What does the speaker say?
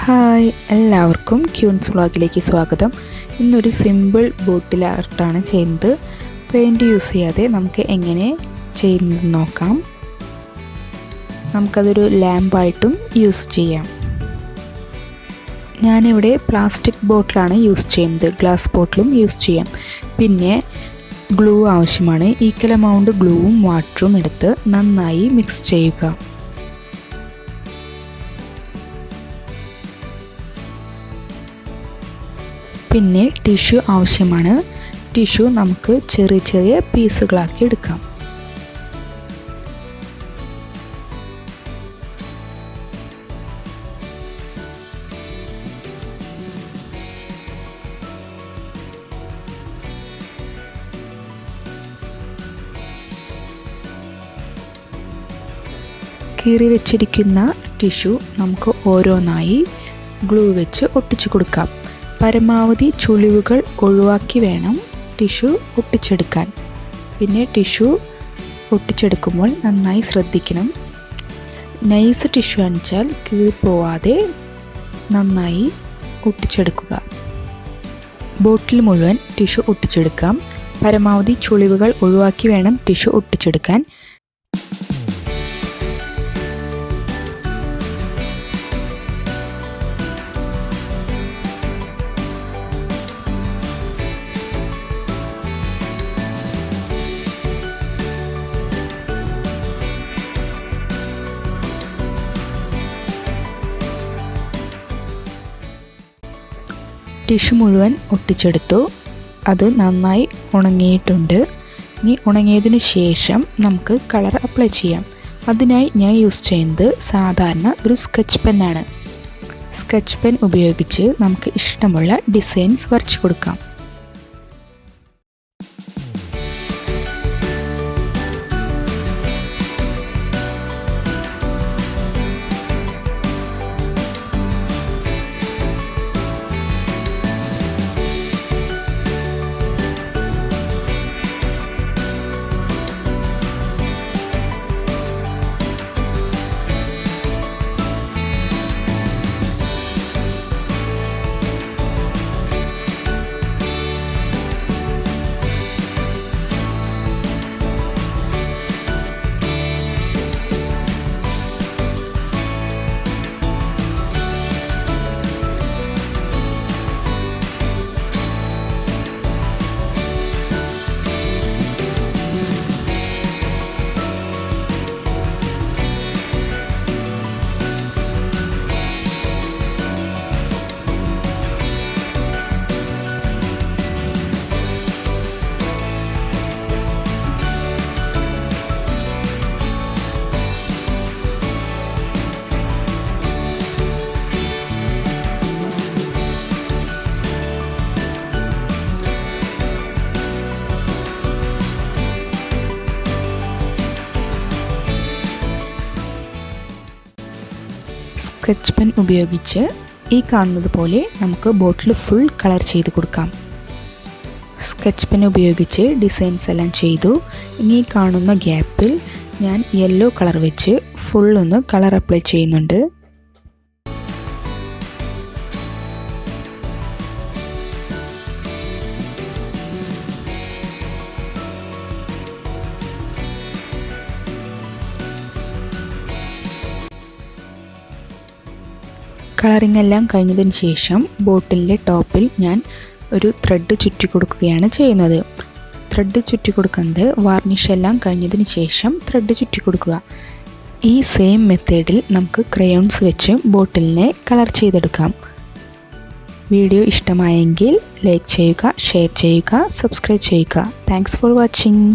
Hi, എല്ലാവർക്കും ക്യൂൻസ് വ്ളോഗിലേക്ക് സ്വാഗതം. ഇന്നൊരു സിമ്പിൾ ബോട്ടിൽ ആർട്ടാണ് ചെയ്യുന്നത്. പെയിൻറ്റ് യൂസ് ചെയ്യാതെ നമുക്ക് എങ്ങനെ ചെയ്യുന്നത് നോക്കാം. നമുക്കതൊരു ലാമ്പായിട്ടും യൂസ് ചെയ്യാം. ഞാനിവിടെ പ്ലാസ്റ്റിക് ബോട്ടിലാണ് യൂസ് ചെയ്യുന്നത്. ഗ്ലാസ് ബോട്ടിലും യൂസ് ചെയ്യാം. പിന്നെ ഗ്ലൂ ആവശ്യമാണ്. ഈക്വൽ എമൗണ്ട് ഗ്ലൂവും വാട്ടറും എടുത്ത് നന്നായി മിക്സ് ചെയ്യുക. പിന്നെ ടിഷ്യൂ ആവശ്യമാണ്. ടിഷ്യൂ നമുക്ക് ചെറിയ ചെറിയ പീസുകളാക്കി എടുക്കാം. കീറി വെച്ചിരിക്കുന്ന ടിഷ്യൂ നമുക്ക് ഓരോന്നായി ഗ്ലൂ വെച്ച് ഒട്ടിച്ചു കൊടുക്കാം. പരമാവധി ചുളിവുകൾ ഒഴിവാക്കി വേണം ടിഷ്യൂ ഒട്ടിച്ചെടുക്കാൻ. പിന്നെ ടിഷ്യൂ ഒട്ടിച്ചെടുക്കുമ്പോൾ നന്നായി ശ്രദ്ധിക്കണം. നൈസ് ടിഷ്യൂ അണിച്ചാൽ കീറിപ്പോവാതെ നന്നായി ഒട്ടിച്ചെടുക്കുക. ബോട്ടിൽ മുഴുവൻ ടിഷ്യൂ ഒട്ടിച്ചെടുക്കാം. പരമാവധി ചുളിവുകൾ ഒഴിവാക്കി വേണം ടിഷ്യൂ ഒട്ടിച്ചെടുക്കാൻ. ടിഷ്യൂ മുഴുവൻ ഒട്ടിച്ചെടുത്തു. അത് നന്നായി ഉണങ്ങിയിട്ടുണ്ട്. ഇനി ഉണങ്ങിയതിനു ശേഷം നമുക്ക് കളർ അപ്ലൈ ചെയ്യാം. അതിനായി ഞാൻ യൂസ് ചെയ്യുന്നത് സാധാരണ ഒരു സ്കെച്ച് പെന്നാണ്. സ്കെച്ച് പെൻ ഉപയോഗിച്ച് നമുക്ക് ഇഷ്ടമുള്ള ഡിസൈൻസ് വരച്ചു കൊടുക്കാം. സ്കെച്ച് പെൻ ഉപയോഗിച്ച് ഈ കാണുന്നത് പോലെ നമുക്ക് ബോട്ടിൽ ഫുൾ കളർ ചെയ്ത് കൊടുക്കാം. സ്കെച്ച് പെൻ ഉപയോഗിച്ച് ഡിസൈൻസ് എല്ലാം ചെയ്തു. ഇനി കാണുന്ന ഗ്യാപ്പിൽ ഞാൻ യെല്ലോ കളർ വെച്ച് ഫുള്ളൊന്ന് കളർ അപ്ലൈ ചെയ്യുന്നുണ്ട്. കളറിംഗ് എല്ലാം കഴിഞ്ഞതിന് ശേഷം ബോട്ടിലിൻ്റെ ടോപ്പിൽ ഞാൻ ഒരു ത്രെഡ് ചുറ്റി കൊടുക്കുകയാണ് ചെയ്യുന്നത്. ത്രെഡ് ചുറ്റി കൊടുക്കുന്നത് വാർണിഷ് എല്ലാം കഴിഞ്ഞതിന് ശേഷം ത്രെഡ് ചുറ്റി കൊടുക്കുക. ഈ സെയിം മെത്തേഡിൽ നമുക്ക് ക്രയോൺസ് വെച്ച് ബോട്ടിലിനെ കളർ ചെയ്തെടുക്കാം. വീഡിയോ ഇഷ്ടമായെങ്കിൽ ലൈക്ക് ചെയ്യുക, ഷെയർ ചെയ്യുക, സബ്സ്ക്രൈബ് ചെയ്യുക. Thanks for watching.